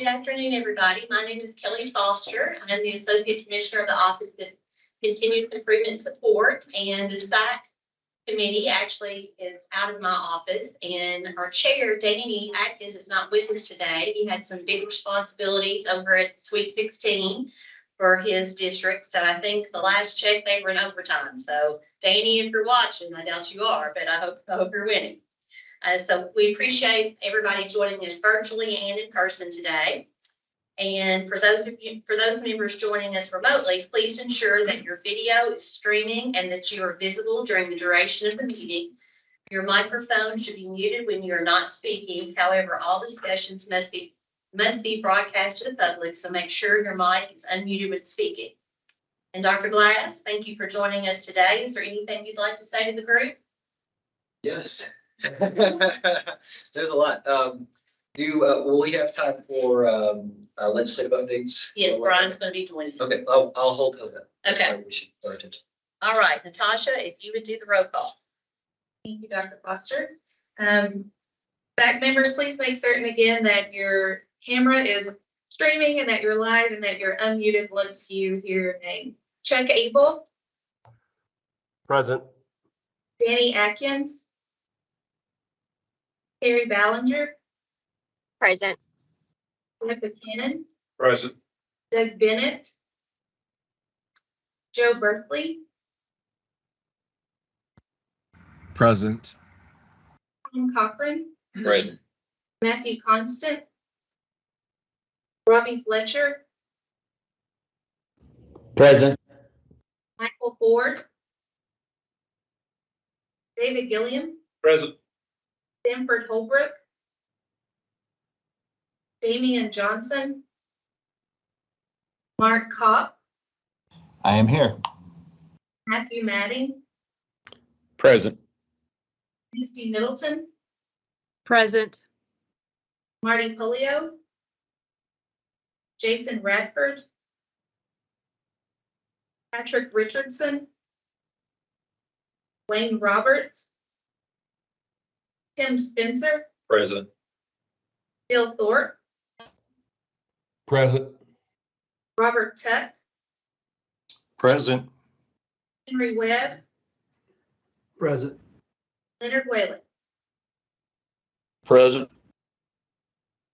afternoon, everybody. My name is Kelly Foster. I'm the Associate Commissioner of the Office of Continuous Improvement and Support, and the SAC committee actually is out of my office, and our chair, Danny Atkins, is not with us today. He had some big responsibilities over at Sweet 16 for his district, so I think the last check they were in overtime. So Danny, if you're watching, I doubt you are, but I hope you're winning. So we appreciate everybody joining us virtually and in person today. And for those members joining us remotely, please ensure that your video is streaming and that you are visible during the duration of the meeting. Your microphone should be muted when you are not speaking. However, all discussions must be broadcast to the public, so make sure your mic is unmuted when speaking. And Dr. Glass, thank you for joining us today. Is there anything you'd like to say to the group? Yes. There's a lot. Will we have time for legislative updates? Yes, Brian's going to be joining. Okay, I'll hold till then. Okay. We should start it. All right, Natasha, if you would do the roll call. Thank you, Dr. Foster. SAC members, please make certain again that your camera is streaming and that you're live and that you're unmuted once you hear your name. Chuck Abel. Present. Danny Atkins. Terry Ballinger. Present. Jeff Buchanan. Present. Doug Bennett. Joe Berkeley. Present. Tom Cochran. Present. Matthew Constant. Robbie Fletcher. Present. Michael Ford. David Gilliam. Present. Stanford Holbrook. Damian Johnson. Mark Kopp. I am here. Matthew Madding. Present. Misty Middleton. Present. Marty Polio. Jason Radford. Patrick Richardson. Wayne Roberts. Tim Spencer. Present. Bill Thorpe. Present. Robert Tuck. Present. Henry Webb. Present. Leonard Whalen. Present.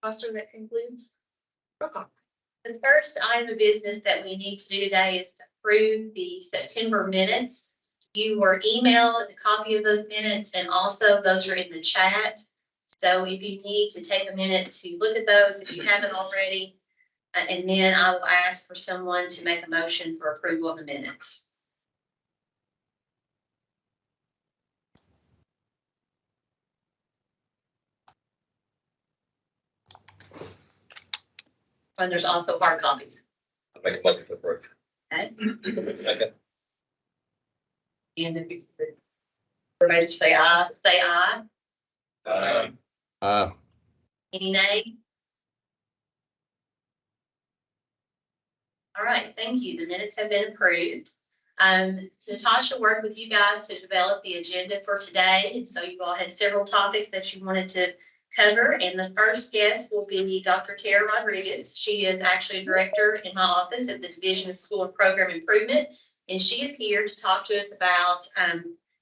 Foster, that concludes. Roll call. The first item of business that we need to do today is to approve the September minutes. You were emailed a copy of those minutes, and also those are in the chat. So if you need to take a minute to look at those, if you haven't already, and then I will ask for someone to make a motion for approval of the minutes. And there's also hard copies. I'll make a motion for approval. Okay. Okay. And if you could, everybody just say aye. Say aye. Any nay? All right, thank you. The minutes have been approved. Natasha worked with you guys to develop the agenda for today, and so you all had several topics that you wanted to cover, and the first guest will be Dr. Tara Rodriguez. She is actually a director in my office at the Division of School and Program Improvement, and she is here to talk to us about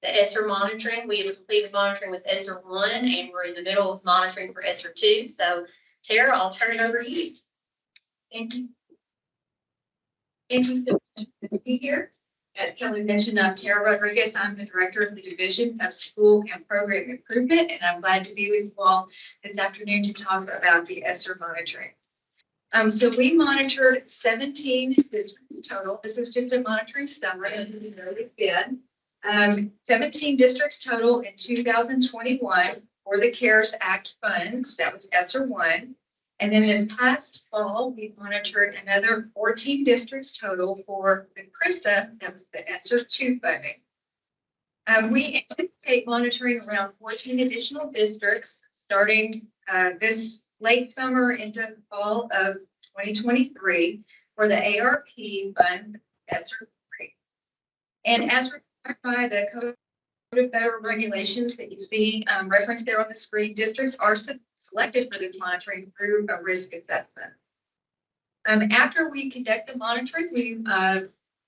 the ESSER monitoring. We have completed monitoring with ESSER 1, and we're in the middle of monitoring for ESSER 2. So, Tara, I'll turn it over to you. Thank you. Thank you for being here. As Kelly mentioned, I'm Tara Rodriguez. I'm the Director of the Division of School and Program Improvement, and I'm glad to be with you all this afternoon to talk about the ESSER monitoring. So we monitored 17 districts total. This is just a monitoring summary of the noted bid. 17 districts total in 2021 for the CARES Act funds. That was ESSER 1. And then this past fall, we monitored another 14 districts total for the CRISA, that was the ESSER 2 funding. We anticipate monitoring around 14 additional districts starting this late summer into fall of 2023 for the ARP fund ESSER 3. And as required by the Code of Federal Regulations that you see referenced there on the screen, districts are collected for this monitoring through a risk assessment. After we conduct the monitoring,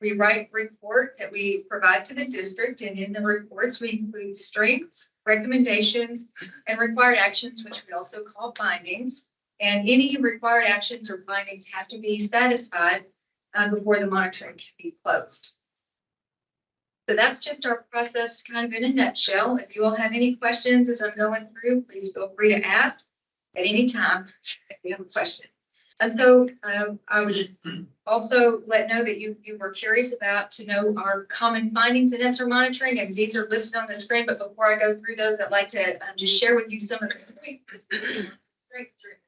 we write a report that we provide to the district, and in the reports, we include strengths, recommendations, and required actions, which we also call findings. And any required actions or findings have to be satisfied before the monitoring can be closed. So that's just our process kind of in a nutshell. If you all have any questions as I'm going through, please feel free to ask at any time if you have a question. And so I would also know that you were curious to know our common findings in ESSER monitoring, and these are listed on the screen. But before I go through those, I'd like to just share with you some of the strengths during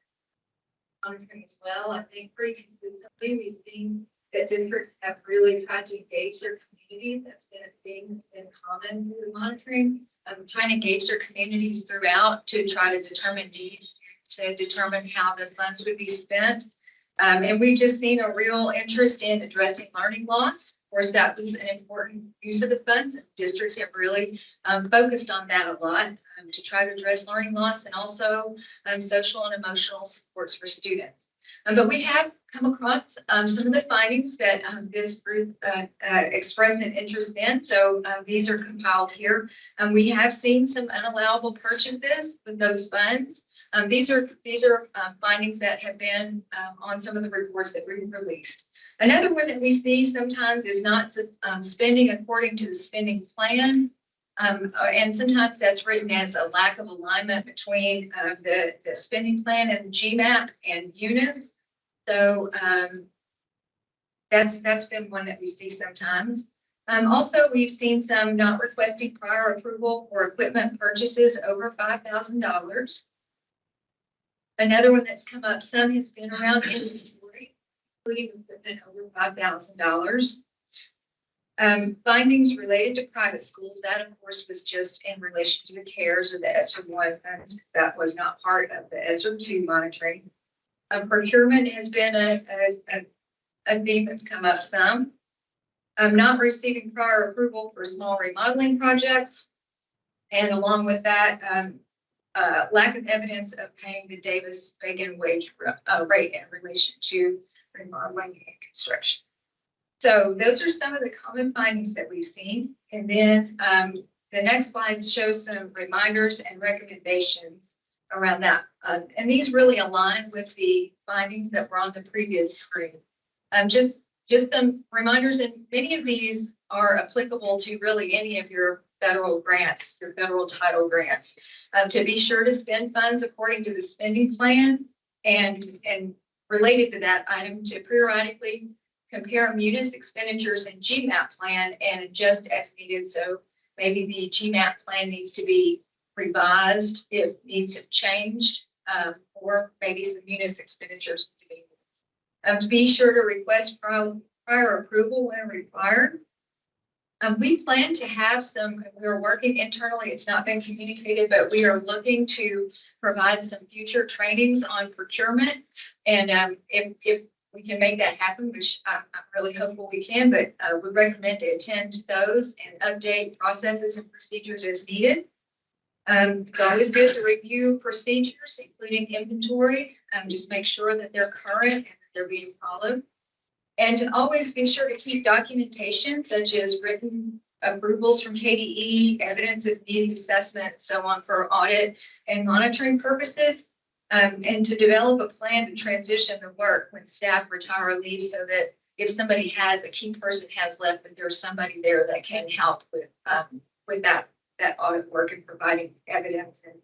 monitoring as well. I think pretty consistently we've seen that districts have really tried to engage their communities. That's been a thing that's been common through the monitoring. Trying to engage their communities throughout to try to determine needs, to determine how the funds would be spent. And we've just seen a real interest in addressing learning loss. Of course, that was an important use of the funds. Districts have really focused on that a lot to try to address learning loss and also social and emotional supports for students. But we have come across some of the findings that this group expressed an interest in. So these are compiled here. We have seen some unallowable purchases with those funds. These are findings that have been on some of the reports that we released. Another one that we see sometimes is not spending according to the spending plan. And sometimes that's written as a lack of alignment between the spending plan and GMAP and UNIS. So that's been one that we see sometimes. Also, we've seen some not requesting prior approval for equipment purchases over $5,000. Another one that's come up some has been around inventory, including equipment over $5,000. Findings related to private schools, that of course was just in relation to the CARES or the ESSER 1 funds. That was not part of the ESSER 2 monitoring. Procurement has been a theme that's come up some. Not receiving prior approval for small remodeling projects. And along with that, lack of evidence of paying the Davis-Bacon wage rate in relation to remodeling and construction. So those are some of the common findings that we've seen. And then the next slide shows some reminders and recommendations around that. And these really align with the findings that were on the previous screen. Just some reminders, and many of these are applicable to really any of your federal grants, your federal title grants. To be sure to spend funds according to the spending plan, and related to that item, to periodically compare MUNIS expenditures and GMAP plan and adjust as needed. So maybe the GMAP plan needs to be revised if needs have changed, or maybe some MUNIS expenditures to be sure to request prior approval when required. We plan to have we're working internally, it's not been communicated, but we are looking to provide some future trainings on procurement. And if we can make that happen, which I'm really hopeful we can, but would recommend to attend those and update processes and procedures as needed. It's always good to review procedures, including inventory, just make sure that they're current and that they're being followed. And to always be sure to keep documentation such as written approvals from KDE, evidence of need assessment, so on for audit and monitoring purposes, and to develop a plan to transition the work when staff retire or leave, so that if somebody a key person has left, that there's somebody there that can help with that audit work and providing evidence and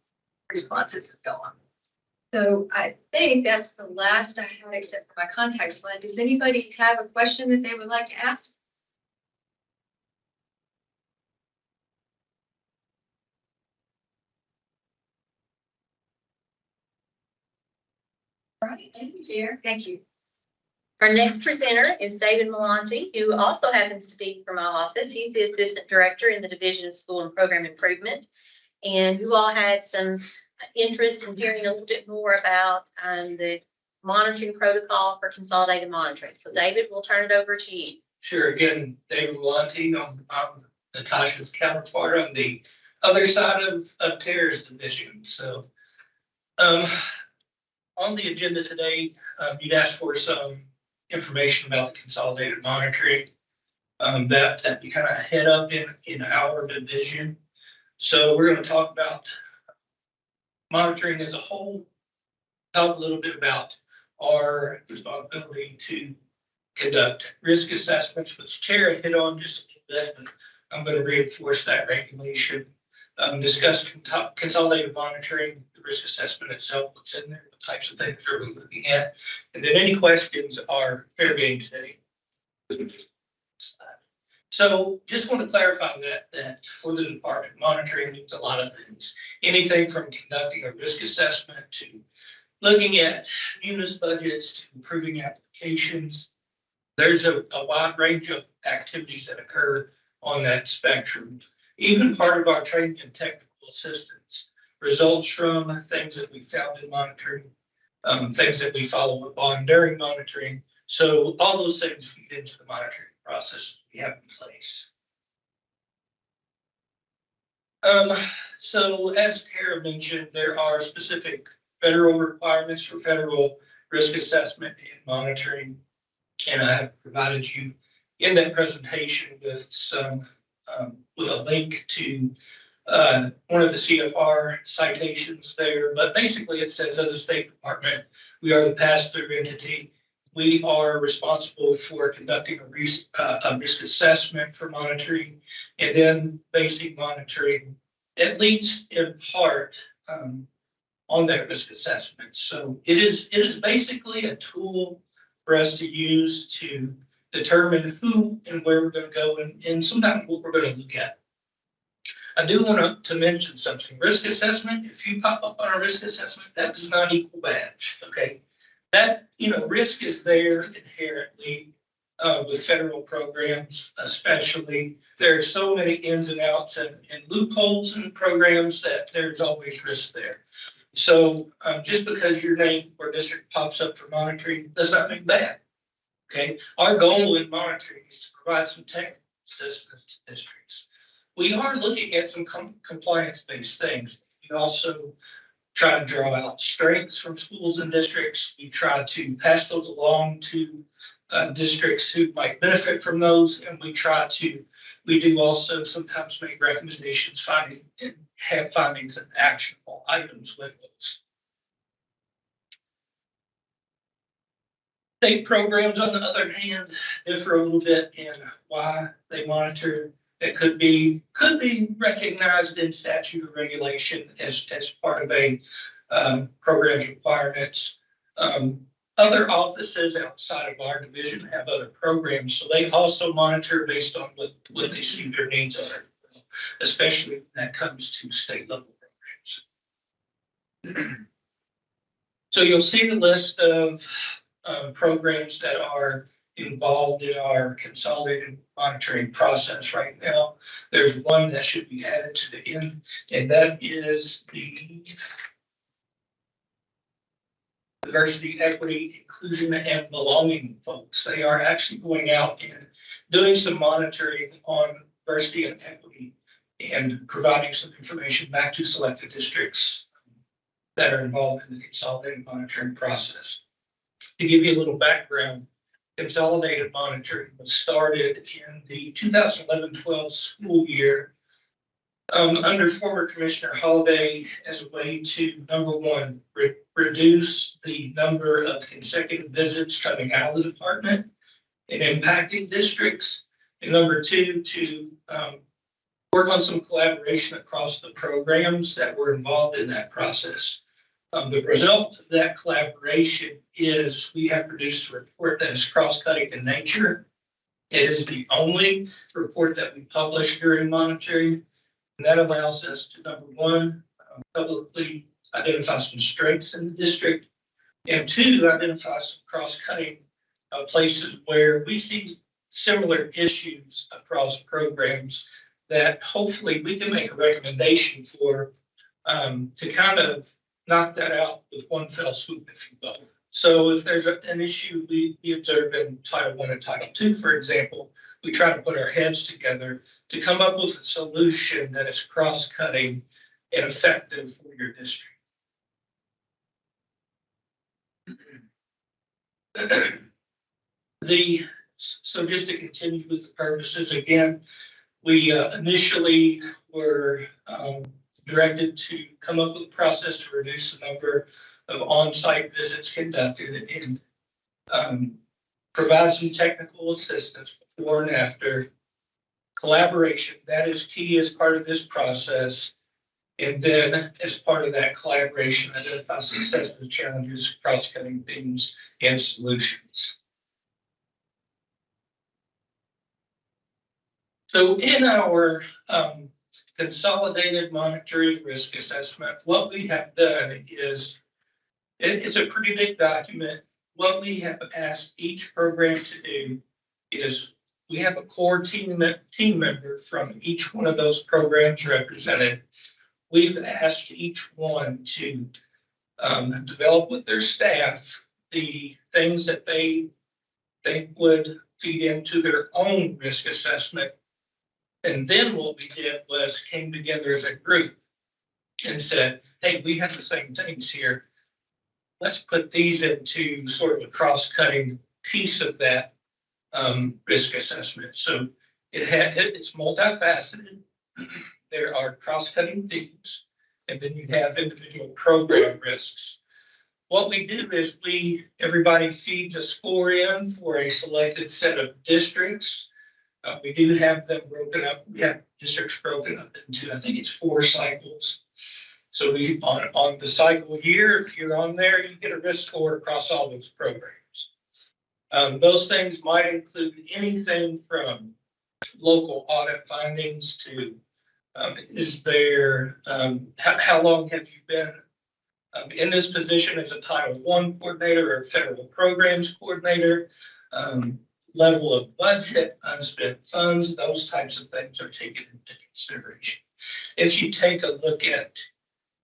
responses and so on. So I think that's the last I had except for my contact slide. Does anybody have a question that they would like to ask? All right, thank you, Chair. Thank you. Our next presenter is David Melanti, who also happens to be from my office. He's the Assistant Director in the Division of School and Program Improvement. And you all had some interest in hearing a little bit more about the monitoring protocol for consolidated monitoring. So David, we'll turn it over to you. Sure. Again, David Melanti, I'm Natasha's counterpart on the other side of Tara's division. So On the agenda today, you'd asked for some information about the consolidated monitoring that we kind of head up in our division. So we're going to talk about monitoring as a whole, talk a little bit about our responsibility to conduct risk assessments, which Tara hit on just a little bit, but I'm going to reinforce that regulation. Discuss consolidated monitoring, the risk assessment itself, what's in there, what types of things are we looking at, and then any questions are fair game today. So just want to clarify that for the department, monitoring means a lot of things. Anything from conducting a risk assessment to looking at munis budgets to improving applications. There's a wide range of activities that occur on that spectrum. Even part of our training and technical assistance results from things that we found in monitoring, things that we follow up on during monitoring. So all those things feed into the monitoring process we have in place. So as Tara mentioned, there are specific federal requirements for federal risk assessment and monitoring. And I have provided you in that presentation with some with a link to one of the CFR citations there. But basically it says, as a State Department, we are the pass-through entity. We are responsible for conducting a risk assessment for monitoring, and then basing monitoring, at least in part, on that risk assessment. So it is basically a tool for us to use to determine who and where we're going to go, and sometimes what we're going to look at. I do want to mention something. Risk assessment, if you pop up on a risk assessment, that does not equal badge, okay? That, risk is there inherently with federal programs, especially. There are so many ins and outs and loopholes in the programs that there's always risk there. So just because your name or district pops up for monitoring does not mean bad. Okay, our goal in monitoring is to provide some technical assistance to districts. We are looking at some compliance-based things. We also try to draw out strengths from schools and districts. We try to pass those along to districts who might benefit from those, and we do also sometimes make recommendations, have findings and actionable items with those. State programs, on the other hand, differ a little bit in why they monitor. It could be recognized in statute or regulation as part of a program's requirements. Other offices outside of our division have other programs, so they also monitor based on what they see their needs are, especially when that comes to state level programs. So you'll see the list of programs that are involved in our consolidated monitoring process right now. There's one that should be added to the end, and that is the diversity, equity, inclusion, and belonging folks. They are actually going out and doing some monitoring on diversity and equity and providing some information back to selected districts that are involved in the consolidated monitoring process. To give you a little background, consolidated monitoring was started in the 2011-12 school year under former Commissioner Holliday as a way to, number one, reduce the number of consecutive visits coming out of the department and impacting districts, and number two, to work on some collaboration across the programs that were involved in that process. The result of that collaboration is we have produced a report that is cross-cutting in nature. It is the only report that we publish during monitoring, and that allows us to, number one, publicly identify some strengths in the district, and two, identify some cross-cutting places where we see similar issues across programs that hopefully we can make a recommendation for to kind of knock that out with one fell swoop, if you will. So if there's an issue we observe in Title I and Title II, for example, we try to put our heads together to come up with a solution that is cross-cutting and effective for your district. So just to continue with the purposes, again, we initially were directed to come up with a process to reduce the number of on-site visits conducted and provide some technical assistance before and after. Collaboration, that is key as part of this process. And then as part of that collaboration, identify successful challenges, cross-cutting themes, and solutions. So in our consolidated monitoring risk assessment, what we have done is, it's a pretty big document. What we have asked each program to do is we have a core team member from each one of those programs represented. We've asked each one to develop with their staff the things that they would feed into their own risk assessment. And then what we did was came together as a group and said, hey, we have the same things here. Let's put these into sort of a cross-cutting piece of that risk assessment. So it's multifaceted. There are cross-cutting themes, and then you have individual program risks. What we do is everybody feeds a score in for a selected set of districts. We do have them broken up. We have districts broken up into, I think it's 4 cycles. So on the cycle year, if you're on there, you get a risk score across all those programs. Those things might include anything from local audit findings to how long have you been in this position as a Title I coordinator or federal programs coordinator? Level of budget, unspent funds, those types of things are taken into consideration. If you take a look at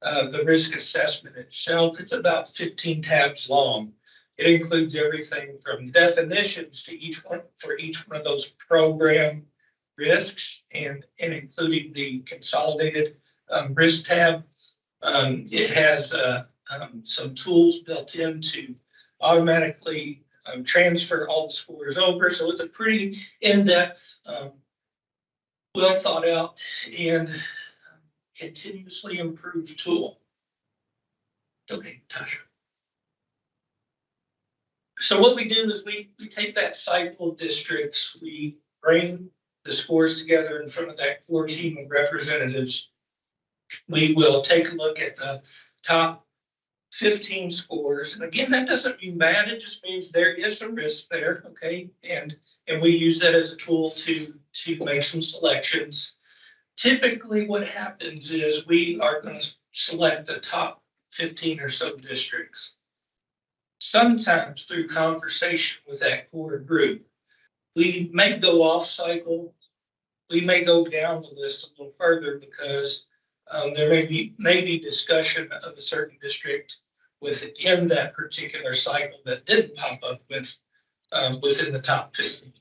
the risk assessment itself, it's about 15 tabs long. It includes everything from definitions to each one of those program risks and including the consolidated risk tab. It has some tools built in to automatically transfer all the scores over. So it's a pretty in-depth, well thought out and continuously improved tool. Okay, Tasha. So what we do is we take that cycle of districts, we bring the scores together in front of that core team of representatives. We will take a look at the top 15 scores. And again, that doesn't mean bad. It just means there is a risk there. Okay. And we use that as a tool to make some selections. Typically what happens is we are going to select the top 15 or so districts. Sometimes through conversation with that core group, we may go off cycle. We may go down the list a little further because there may be discussion of a certain district within that particular cycle that didn't pop up within the top 50.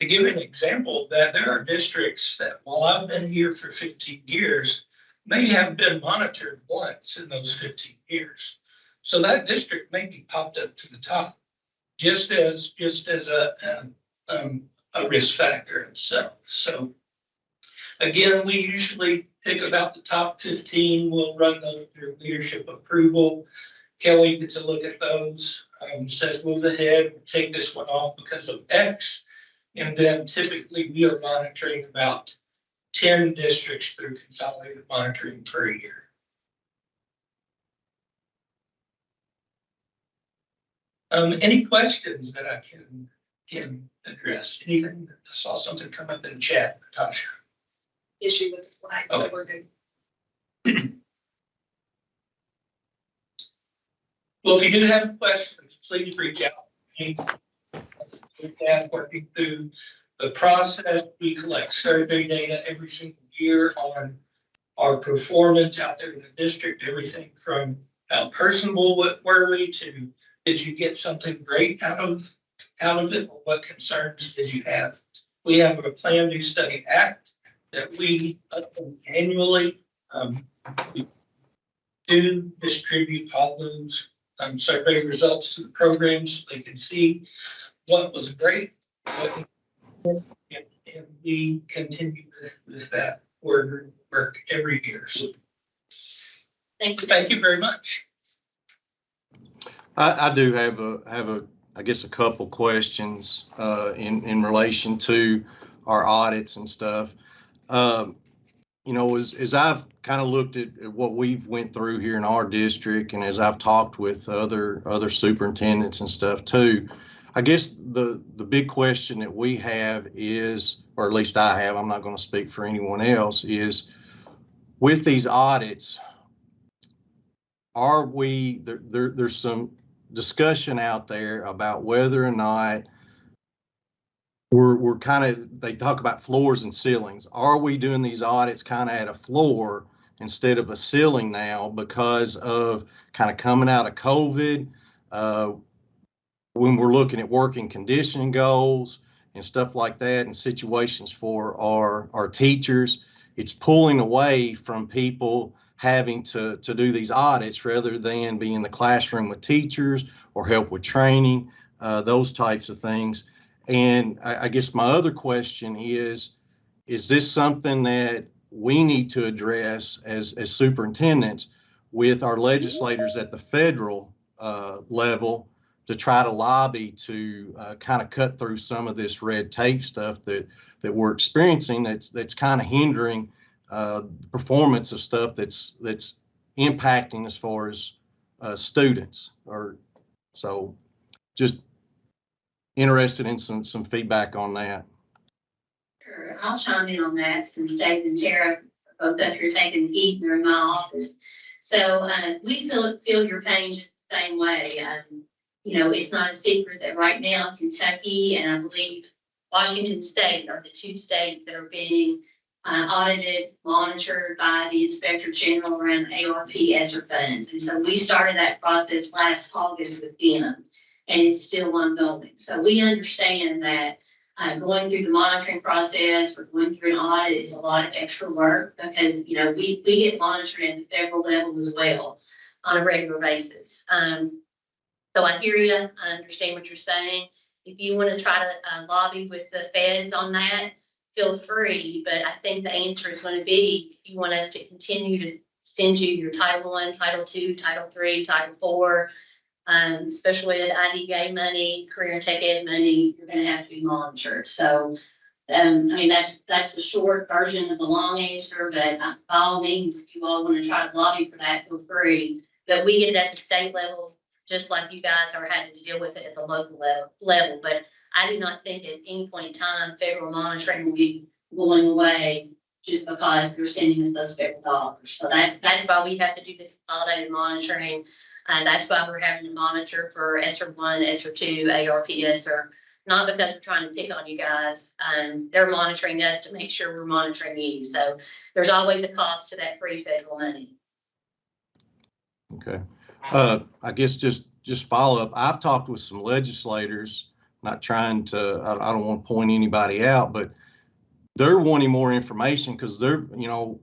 To give an example of that, there are districts that, while I've been here for 15 years, may have been monitored once in those 15 years. So that district may be popped up to the top, just as a risk factor itself. So again, we usually pick about the top 15. We'll run those through leadership approval. Kelly gets a look at those, says move ahead, take this one off because of X. And then typically we are monitoring about 10 districts through consolidated monitoring per year. Any questions that I can address? Anything? I saw something come up in the chat, Natasha. Issue with the slide, so Okay. we're good. Well, if you do have questions, please reach out to me. We're working through the process. We collect survey data every single year on our performance out there in the district, everything from how personable were we to did you get something great out of it, or what concerns did you have? We have a Plan, Do, Study, Act that we annually we do distribute all those separating results to the programs. They can see what was great. And we continue with that work every year. So Thank you. thank you very much. I do have I guess a couple questions in relation to our audits and stuff. You know, as I've kind of looked at what we've went through here in our district, and as I've talked with other superintendents and stuff too, I guess the big question that we have is, or at least I have, I'm not going to speak for anyone else, is with these audits, are we, there's some discussion out there about whether or not we're kind of, they talk about floors and ceilings. Are we doing these audits kind of at a floor instead of a ceiling now because of kind of coming out of COVID? When we're looking at working condition goals and stuff like that and situations for our teachers, it's pulling away from people having to do these audits rather than be in the classroom with teachers or help with training, those types of things. And I guess my other question is this something that we need to address as superintendents with our legislators at the federal level to try to lobby to kind of cut through some of this red tape stuff that we're experiencing that's kind of hindering the performance of stuff that's impacting as far as students? Or so just interested in some feedback on that. Sure, I'll chime in on that since Dave and Tara are both up here taking the heat. They're in my office. So we feel your pain just the same way. You know, it's not a secret that right now Kentucky and I believe Washington State are the two states that are being audited, monitored by the Inspector General around ARP ESSER funds. And so we started that process last August with them, and it's still ongoing. So we understand that going through the monitoring process or going through an audit is a lot of extra work because, you know, we get monitored at the federal level as well on a regular basis. So I hear you. I understand what you're saying. If you want to try to lobby with the feds on that, feel free. But I think the answer is going to be if you want us to continue to send you your Title I, Title II, Title III, Title IV, special ed, IDEA money, career and tech ed money, you're going to have to be monitored. So, I mean, that's the short version of the long answer. But by all means, if you all want to try to lobby for that, feel free. But we get it at the state level, just like you guys are having to deal with it at the local level. But I do not think at any point in time federal monitoring will be going away just because they're sending us those federal dollars. So that's why we have to do the consolidated monitoring. That's why we're having to monitor for ESSER 1, ESSER 2, ARP ESSER, not because we're trying to pick on you guys. They're monitoring us to make sure we're monitoring you. So there's always a cost to that free federal money. Okay. I guess just follow up. I've talked with some legislators, not trying to, I don't want to point anybody out, but they're wanting more information because they're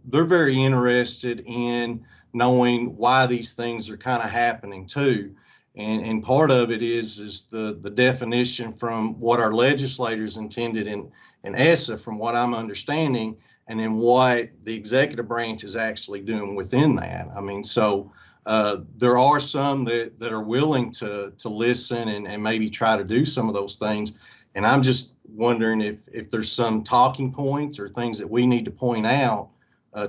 very interested in knowing why these things are kind of happening too. And part of it is the definition from what our legislators intended in ESSA, from what I'm understanding, and then what the executive branch is actually doing within that. I mean, so there are some that are willing to listen and maybe try to do some of those things. And I'm just wondering if there's some talking points or things that we need to point out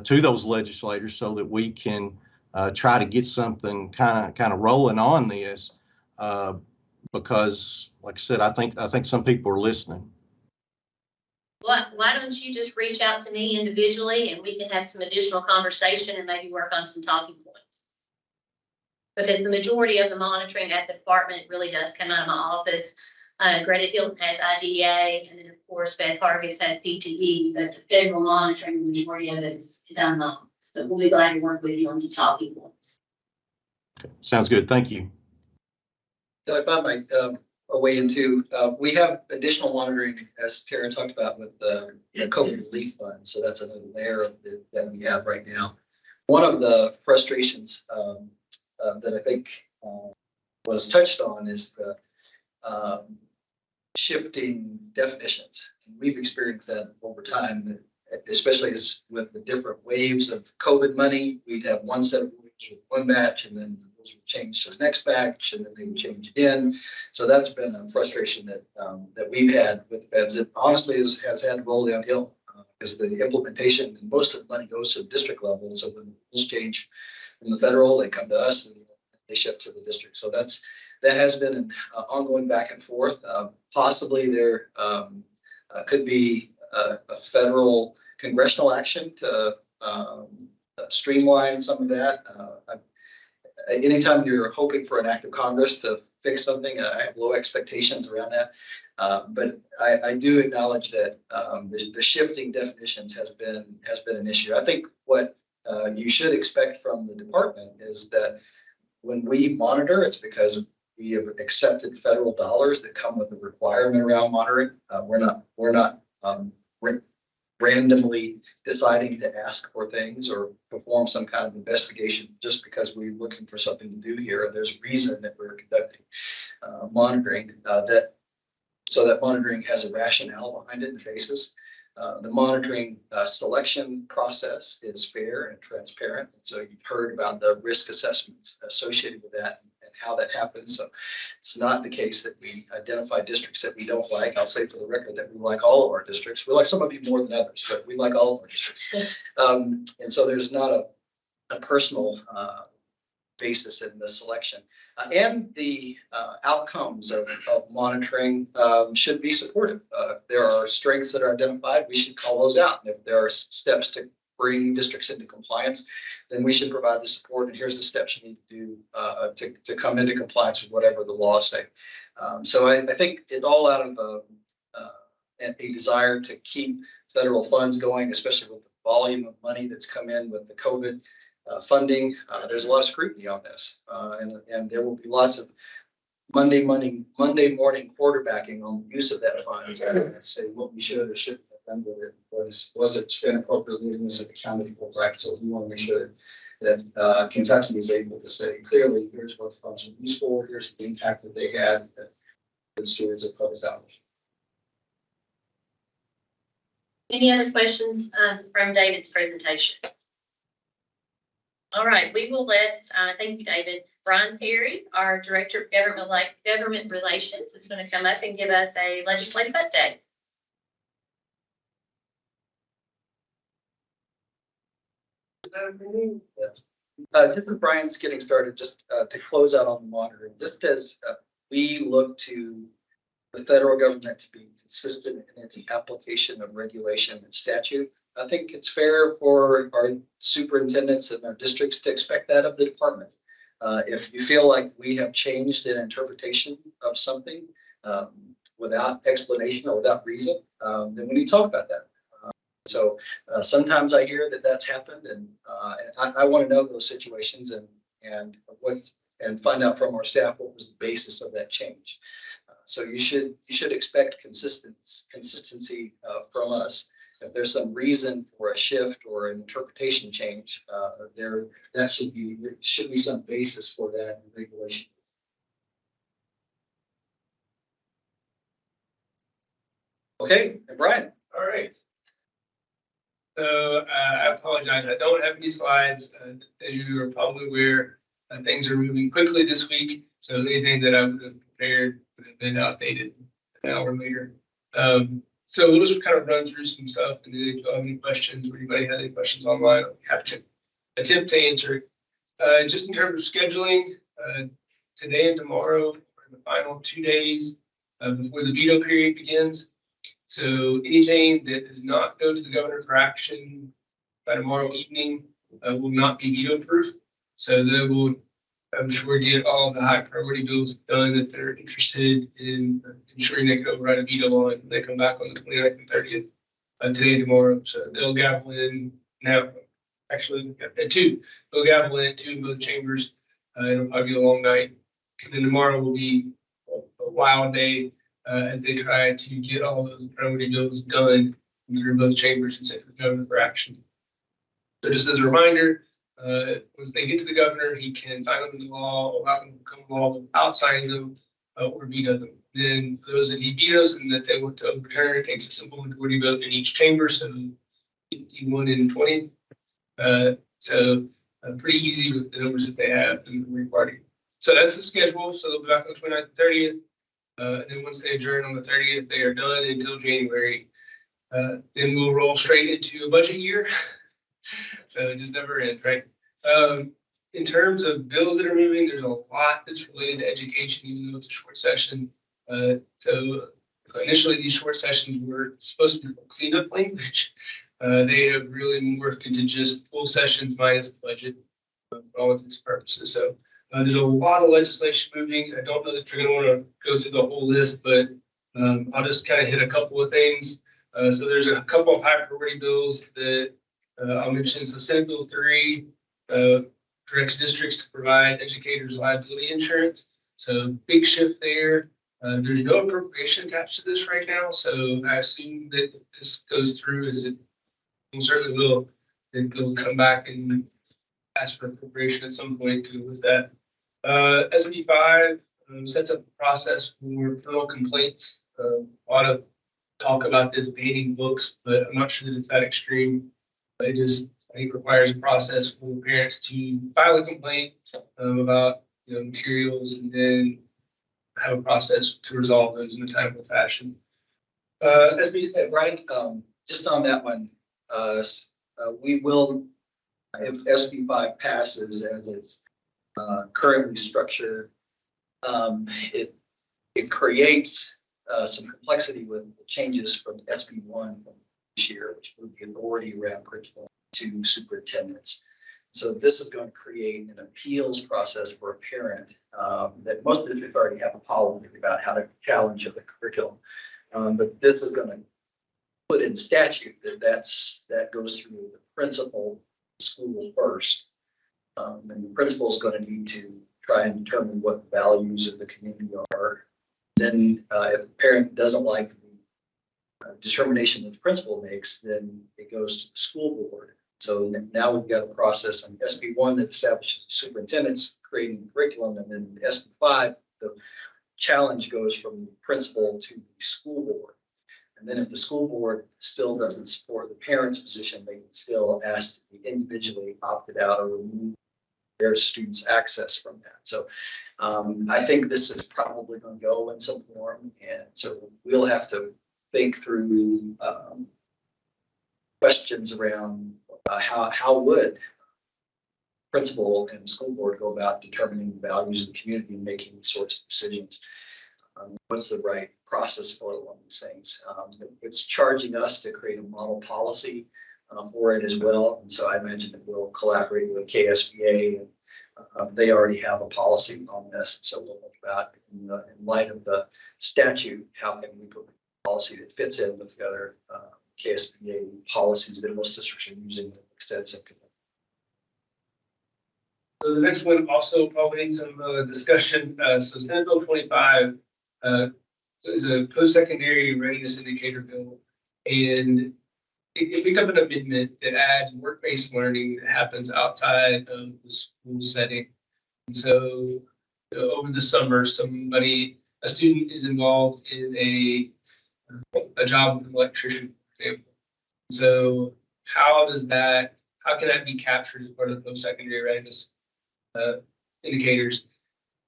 to those legislators so that we can try to get something kind of rolling on this. Because like I said, I think some people are listening. Why don't you just reach out to me individually and we can have some additional conversation and maybe work on some talking points? Because the majority of the monitoring at the department really does come out of my office. Greta Hilton has IDEA, and then of course Beth Hargis has PTE, but the federal monitoring, the majority of it is out of my office. But we'll be glad to work with you on some talking points. Okay. Sounds good. Thank you. So if I might weigh into, we have additional monitoring, as Tara talked about, with the COVID relief fund. So that's another layer of it that we have right now. One of the frustrations that I think was touched on is the shifting definitions. And we've experienced that over time, especially as with the different waves of COVID money. We'd have one set of rules with one batch, and then the rules would change to the next batch, and then they would change again. So that's been a frustration that that we've had with the feds. It honestly has had to roll downhill because the implementation, and most of the money goes to the district level. So when the rules change from the federal, they come to us and they shift to the district. So that has been an ongoing back and forth. Possibly there could be a federal congressional action to streamline some of that. Anytime you're hoping for an act of Congress to fix something, I have low expectations around that. But I do acknowledge that the shifting definitions has been an issue. I think what you should expect from the department is that when we monitor, it's because we have accepted federal dollars that come with a requirement around monitoring. We're not randomly deciding to ask for things or perform some kind of investigation just because we're looking for something to do here. There's a reason that we're conducting monitoring so that monitoring has a rationale behind it and basis. The monitoring selection process is fair and transparent. And so you've heard about the risk assessments associated with that and how that happens. So it's not the case that we identify districts that we don't like. I'll say for the record that we like all of our districts. We like some of you more than others, but we like all of our districts. And so there's not a personal basis in the selection. And the outcomes of monitoring should be supportive. There are strengths that are identified, we should call those out. And if there are steps to bring districts into compliance, then we should provide the support. And here's the steps you need to do to come into compliance with whatever the laws say. So I think it's all out of a desire to keep federal funds going, especially with the volume of money that's come in with the COVID funding. There's a lot of scrutiny on this, and there will be lots of Monday morning quarterbacking on the use of that fund. Say what we should or shouldn't have done with it. Was it spent appropriately? Was it accounted for right? So we want to make sure that Kentucky is able to say clearly, here's what the funds are used for. Here's the impact that they had. That the stewards of public dollars. Any other questions from David's presentation? All right, we will let, thank you, David. Brian Perry, our Director of Government Relations, is going to come up and give us a legislative update. Just as Brian's getting started, just to close out on the monitoring, just as we look to the federal government to be consistent in its application of regulation and statute, I think it's fair for our superintendents and our districts to expect that of the department. If you feel like we have changed an interpretation of something without explanation or without reason, then we need to talk about that. So sometimes I hear that that's happened, and I want to know those situations and find out from our staff what was the basis of that change. So you should expect consistency from us. If there's some reason for a shift or an interpretation change, there should be some basis for that in regulation. Okay, and Brian. All right. So I apologize. I don't have any slides. As you are probably aware, things are moving quickly this week. So anything that I would have prepared would have been outdated an hour later. So we'll just kind of run through some stuff, and then if you have any questions or anybody has any questions online, I'll be happy to attempt to answer. Just in terms of scheduling, today and tomorrow are the final 2 days before the veto period begins. So anything that does not go to the governor for action by tomorrow evening will not be veto proof. So they will, I'm sure, get all the high priority bills done that they're interested in ensuring they can override a veto on when they come back on the 29th and 30th today and tomorrow. So they'll gavel in now, actually at 2. They'll gavel in at 2 in both chambers. It'll probably be a long night. And then tomorrow will be a wild day as they try to get all those priority bills done through both chambers and sent to the governor for action. So just as a reminder, once they get to the governor, he can sign them into law, allow them to become law without signing them or veto them. Then for those that he vetoes and that they want to overturn, it takes a simple majority vote in each chamber, so 51 in 20. Pretty easy with the numbers that they have in the Green Party. So that's the schedule. So they'll be back on the 29th and 30th. And then once they adjourn on the 30th, they are done until January. Then we'll roll straight into a budget year. So it just never ends, right? In terms of bills that are moving, there's a lot that's related to education, even though it's a short session. So initially, these short sessions were supposed to be for cleanup language. They have really morphed into just full sessions minus the budget for all of its purposes. So there's a lot of legislation moving. I don't know that you're going to want to go through the whole list, but I'll just kind of hit a couple of things. So there's a couple of high priority bills that I'll mention. So Senate Bill 3 directs districts to provide educators liability insurance. So big shift there. There's no appropriation attached to this right now. So I assume that if this goes through, as it certainly will, then they'll come back and ask for appropriation at some point to with that. SB 5 sets up a process for parental complaints. A lot of talk about this banning books, but I'm not sure that it's that extreme. It just, I think, requires a process for parents to file a complaint about materials, and then have a process to resolve those in a timely fashion. SB, Brian, just on that one, we will, if SB 5 passes as it's currently structured, it creates some complexity with the changes from SB 1 from this year, which moved the authority around curriculum to superintendents. So this is going to create an appeals process for a parent that most districts already have a policy about how to challenge the curriculum. But this is going to put in statute that goes through the principal school first. And the principal is going to need to try and determine what the values of the community are. Then if the parent doesn't like the determination that the principal makes, then it goes to the school board. So now we've got a process on SB 1 that establishes superintendents creating the curriculum, and then SB 5, the challenge goes from the principal to the school board. And then if the school board still doesn't support the parent's position, they can still ask to be individually opted out or remove their students' access from that. So I think this is probably going to go in some form, and so we'll have to think through questions around how would principal and school board go about determining the values of the community and making these sorts of decisions. What's the right process for all these things? It's charging us to create a model policy for it as well. And so I imagine that we'll collaborate with KSBA, and they already have a policy on this. So we'll look about in light of the statute, how can we put a policy that fits in with the other KSBA policies that most districts are using extensively. So the next one also probably needs some discussion. So Senate Bill 25 is a post-secondary readiness indicator bill, and it picked up an amendment that adds work-based learning that happens outside of the school setting. And so over the summer, a student is involved in a job with an electrician, for example. So how can that be captured as part of the post-secondary readiness indicators?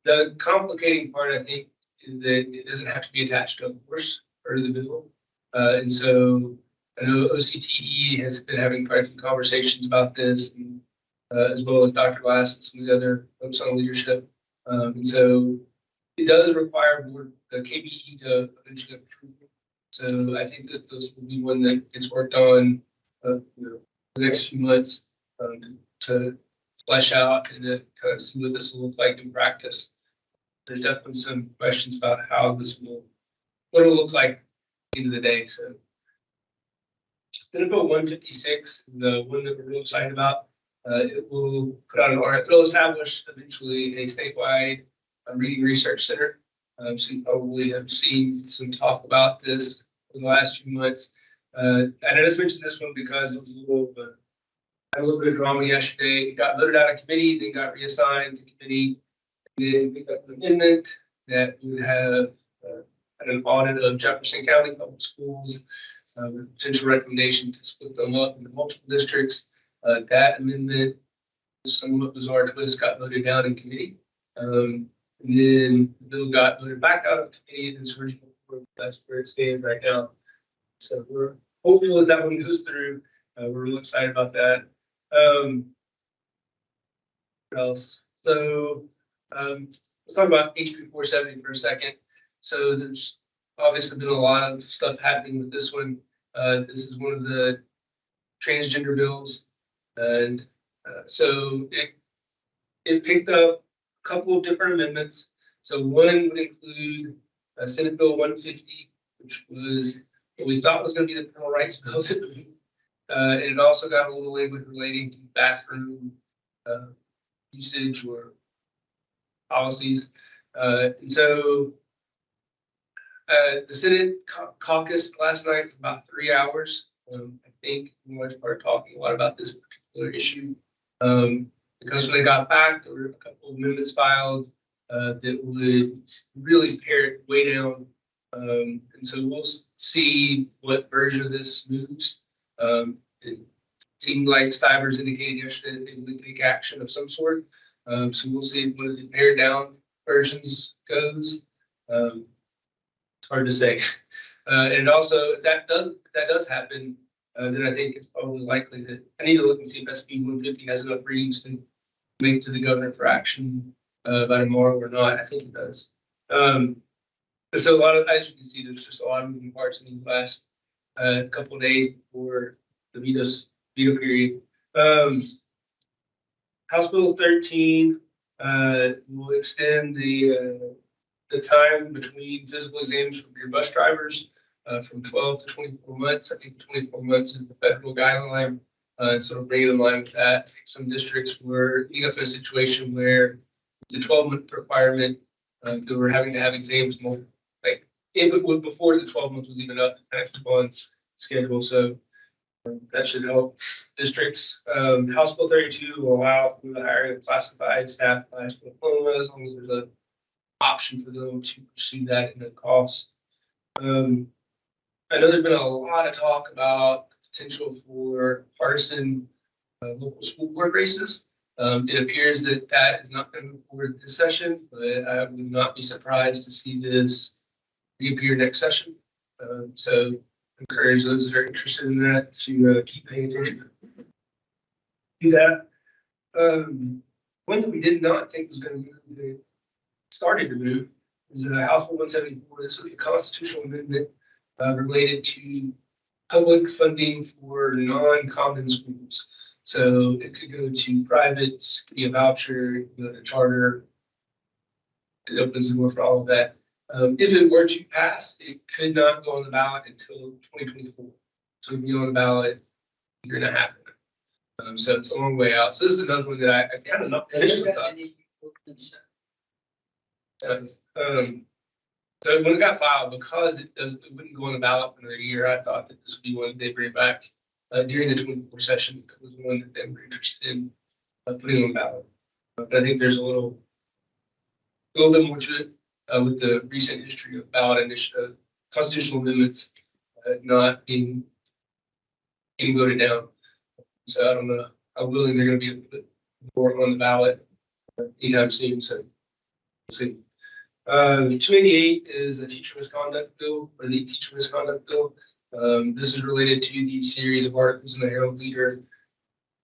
The complicating part, I think, is that it doesn't have to be attached to a course or the bill. And so I know OCTE has been having quite a few conversations about this, and, as well as Dr. Glass and some of the other folks on leadership. And so it does require the KBE to eventually approve it. So I think that this will be one that gets worked on the next few months to flesh out and to kind of see what this will look like in practice. There's definitely some questions about what it will look like at the end of the day. So Senate Bill 156, the one that we're real excited about, it will put out it'll establish eventually a statewide reading research center. So you probably have seen some talk about this in the last few months. And I just mentioned this one because it was a little had a little bit of drama yesterday. It got voted out of committee, then got reassigned to committee. Then picked up an amendment that would have an audit of Jefferson County Public Schools, with potential recommendation to split them up into multiple districts. That amendment, somewhat bizarre twist, got voted down in committee. And then the bill got voted back out of committee in its original form. That's where it stands right now. So we're hopeful that one goes through. We're real excited about that. What else? So let's talk about HB 470 for a second. So there's obviously been a lot of stuff happening with this one. This is one of the transgender bills, and so it picked up a couple of different amendments. So one would include Senate Bill 150, which was what we thought was going to be the criminal rights bill. And it also got a little language relating to bathroom usage or policies. And so the Senate caucused last night for about 3 hours. I think we want to start talking a lot about this particular issue. Because when they got back, there were a couple of amendments filed that would really pare it way down. And so we'll see what version of this moves. It seemed like Stivers indicated yesterday that they would take action of some sort. So we'll see if one of the pared down versions goes. It's hard to say. And also, if that does happen, then I think it's probably likely that I need to look and see if SB 150 has enough readings to make to the governor for action by tomorrow or not. I think it does. So a lot of, as you can see, there's just a lot of moving parts in these last couple of days before the veto period. House Bill 13 will extend the time between physical exams for your bus drivers from 12 to 24 months. I think 24 months is the federal guideline. So bringing in line with that, some districts were ending up in a situation where the 12-month requirement, they were having to have exams more, like before the 12 months was even up, on schedule. So that should help districts. House Bill 32 will allow for the hiring of classified staff by high school diploma as long as there's an option for them to pursue that in the cost. I know there's been a lot of talk about the potential for partisan local school board races. It appears that that is not going to move forward this session, but I would not be surprised to see this reappear next session. So encourage those that are interested in that to keep paying attention to that. One that we did not think was going to move, that started to move, is House Bill 174. This is a constitutional amendment related to public funding for non-common schools. So it could go to privates, could be a voucher, it could go to charter. It opens the door for all of that. If it were to pass, it could not go on the ballot until 2024. So it would be on the ballot a year and a half. So it's a long way out. So this is another one that I kind of not hesitant about. So when it got filed, because it wouldn't go on the ballot for another year, I thought that this would be one that they bring back during the 24 session. It was one that they were interested in putting on the ballot. But I think there's a little bit more to it with the recent history of ballot initiative, constitutional amendments not being voted down. So I don't know how willing they're going to be to put more on the ballot anytime soon. So we'll see. 288 is a teacher misconduct bill, or the teacher misconduct bill. This is related to the series of articles in the Herald Leader.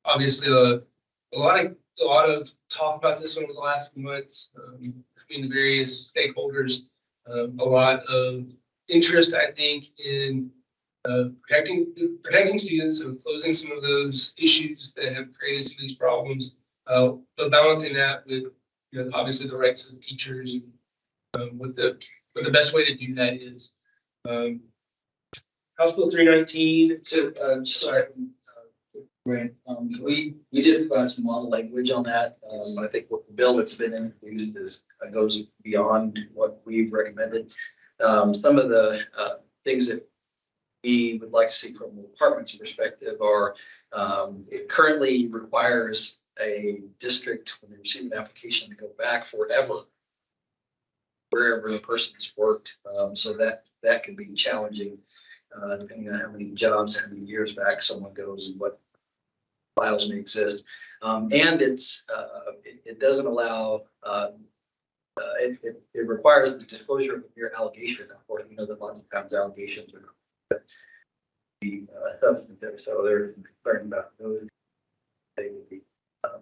Obviously, a lot of talk about this one over the last few months between the various stakeholders. A lot of interest, I think, in protecting students and closing some of those issues that have created some of these problems, but balancing that with, obviously the rights of the teachers and what the best way to do that is. House Bill 319. So, sorry, Grant, we did provide some model language on that. I think what the bill that's been included goes beyond what we've recommended. Some of the things that we would like to see from the department's perspective are, it currently requires a district, when they receive an application, to go back forever wherever the person has worked. So that can be challenging, depending on how many jobs, how many years back someone goes and what files may exist. And it doesn't allow, it requires the disclosure of your allegation. Of course, you know that lots of times allegations are be substantive, so they're concerned about those. They would be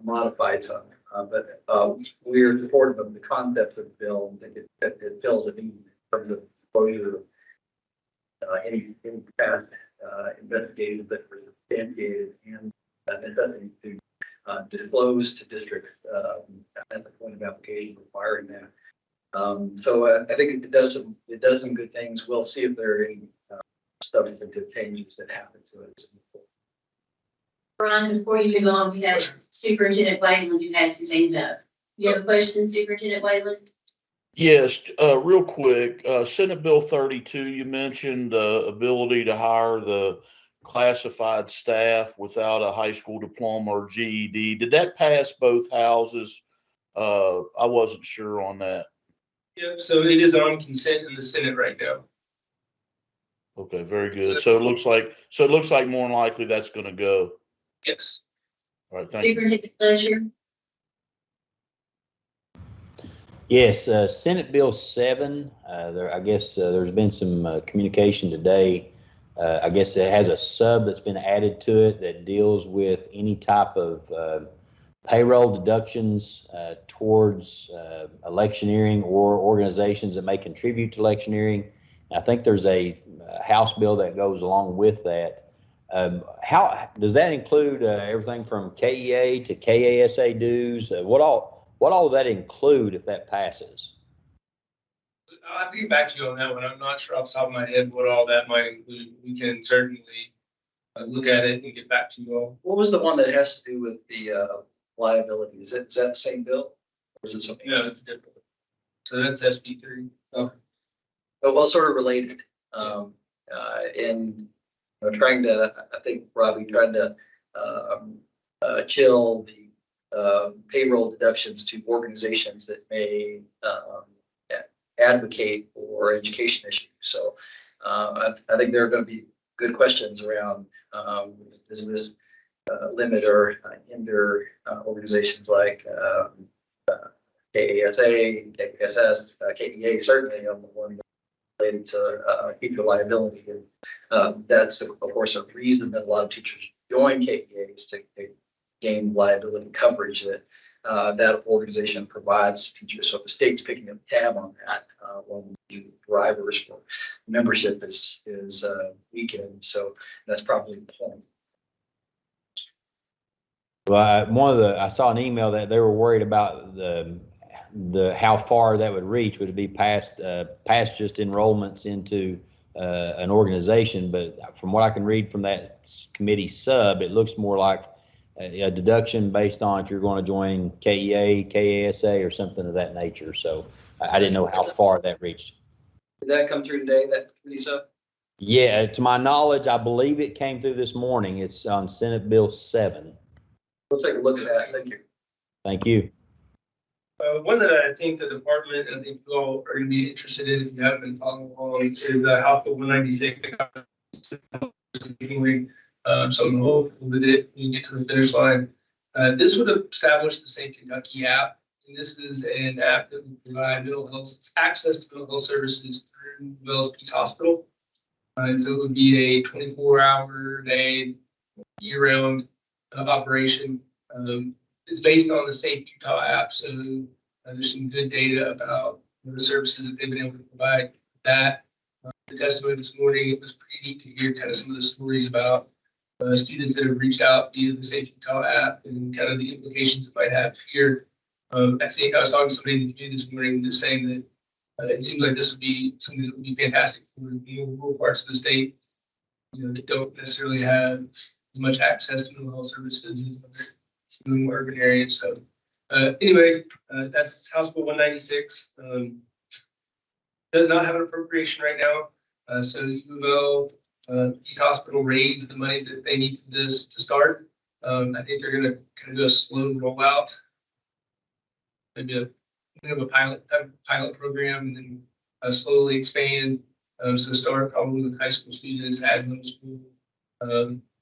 modified some. But we're supportive of the concept of the bill and think it fills a need in terms of disclosure of any past investigations that were substantiated and necessity to disclose to districts at the point of application requiring that. So I think it does some good things. We'll see if there are any substantive changes that happen to it. Brian, before you move on, we have Superintendent Wayland who has his hand up. You have a question, Superintendent Wayland? Yes, real quick, Senate Bill 32, you mentioned ability to hire the classified staff without a high school diploma or GED. Did that pass both houses? I wasn't sure on that. Yep, so it is on consent in the Senate right now. Okay, very good. So it looks like more than likely that's going to go. Yes. All right, thank you. Superintendent Fletcher? Yes, Senate Bill 7, I guess there's been some communication today. I guess it has a sub that's been added to it that deals with any type of payroll deductions towards electioneering or organizations that may contribute to electioneering. I think there's a House bill that goes along with that. How does that include everything from KEA to KASA dues? What all would that include if that passes? I'll have to get back to you on that one. I'm not sure off the top of my head what all that might include. We can certainly look at it and get back to you all. What was the one that has to do with the liability? Is that the same bill? Or is it something No, else? it's different. So that's SB3. Oh, well, sort of related. And trying to, I think, Robbie, trying to chill the payroll deductions to organizations that may advocate for education issues. So I think there are going to be good questions around does this limit or hinder organizations like KASA, KSS, KEA, certainly on the one related to teacher liability. And that's, of course, a reason that a lot of teachers join KEAs to gain liability coverage that that organization provides teachers. So if the state's picking up tab on that, one of the drivers for membership is weakened. So that's probably the point. Well, I saw an email that they were worried about the how far that would reach. Would it be past just enrollments into an organization? But from what I can read from that committee sub, it looks more like a deduction based on if you're going to join KEA, KASA, or something of that nature. So I didn't know how far that reached. Did that come through today, that committee sub? Yeah, to my knowledge, I believe it came through this morning. It's on Senate Bill 7. We'll take a look at that. Thank you. Thank you. One that I think the department, I think you all are going to be interested in if you haven't been following along, is House Bill 196. So I'm hopeful that it can get to the finish line. This would establish the Safe Kentucky app, and this is an app that would provide mental health access to mental health services through Wells Peace Hospital. And so it would be a 24-hour day, year-round operation. It's based on the Safe Utah app, so there's some good data about the services that they've been able to provide. That the testimony this morning, it was pretty neat to hear kind of some of the stories about students that have reached out via the Safe Utah app and kind of the implications it might have here. I think I was talking to somebody in the community this morning just saying that it seems like this would be something that would be fantastic for rural parts of the state, that don't necessarily have much access to mental health services as in urban areas. So anyway, that's House Bill 196. Does not have an appropriation right now. So U of L each hospital raise the money that they need for this to start. I think they're gonna kind of do a slow rollout. Maybe a pilot program and then slowly expand. So start probably with high school students, add middle school.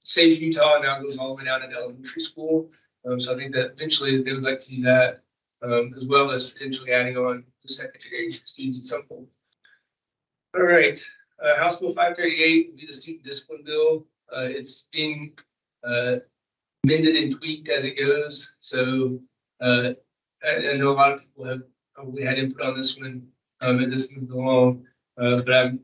Save Utah now goes all the way down to elementary school. So I think that eventually they would like to do that, as well as potentially adding on the secondary students at some point. All right, House Bill 538 will be the student discipline bill. It's being amended and tweaked as it goes. So I know a lot of people have probably had input on this one as this moved along, but it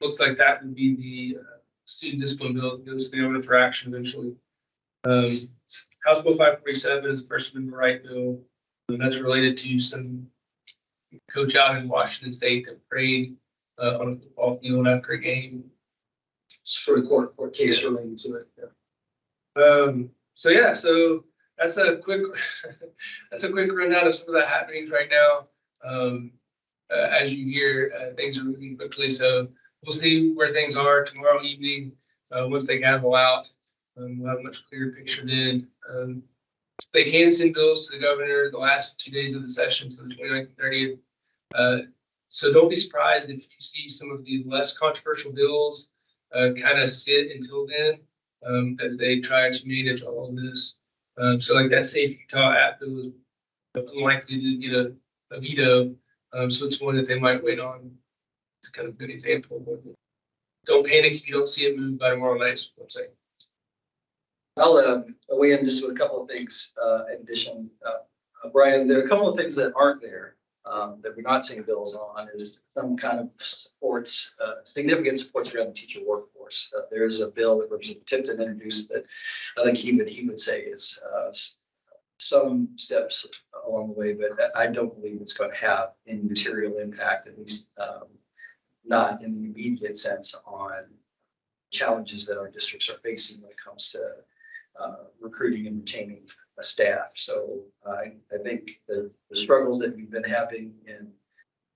looks like that would be the student discipline bill that goes to the owner for action eventually. House Bill 547 is the First Amendment right bill. And that's related to some coach out in Washington State that prayed on a football field after a game. It's for a court case relating to it. Yeah. So that's a quick rundown of some of the happenings right now. As you hear, things are moving quickly, so we'll see where things are tomorrow evening. Once they gavel out, we'll have a much clearer picture then. They can send bills to the governor the last 2 days of the session, so the 29th and 30th. So don't be surprised if you see some of the less controversial bills kind of sit until then, as they try to manage all of this. So like that Safe Utah app bill is unlikely to get a veto. So it's one that they might wait on. It's kind of a good example. But don't panic if you don't see it move by tomorrow night, is what I'm saying. I'll weigh in just with a couple of things in addition. Brian, there are a couple of things that aren't there that we're not seeing bills on. Is some kind of supports, significant supports around the teacher workforce. There is a bill that Representative Tipton introduced that I think he would say is some steps along the way, but I don't believe it's going to have any material impact, at least not in the immediate sense, on challenges that our districts are facing when it comes to recruiting and retaining staff. So I think the struggles that we've been having in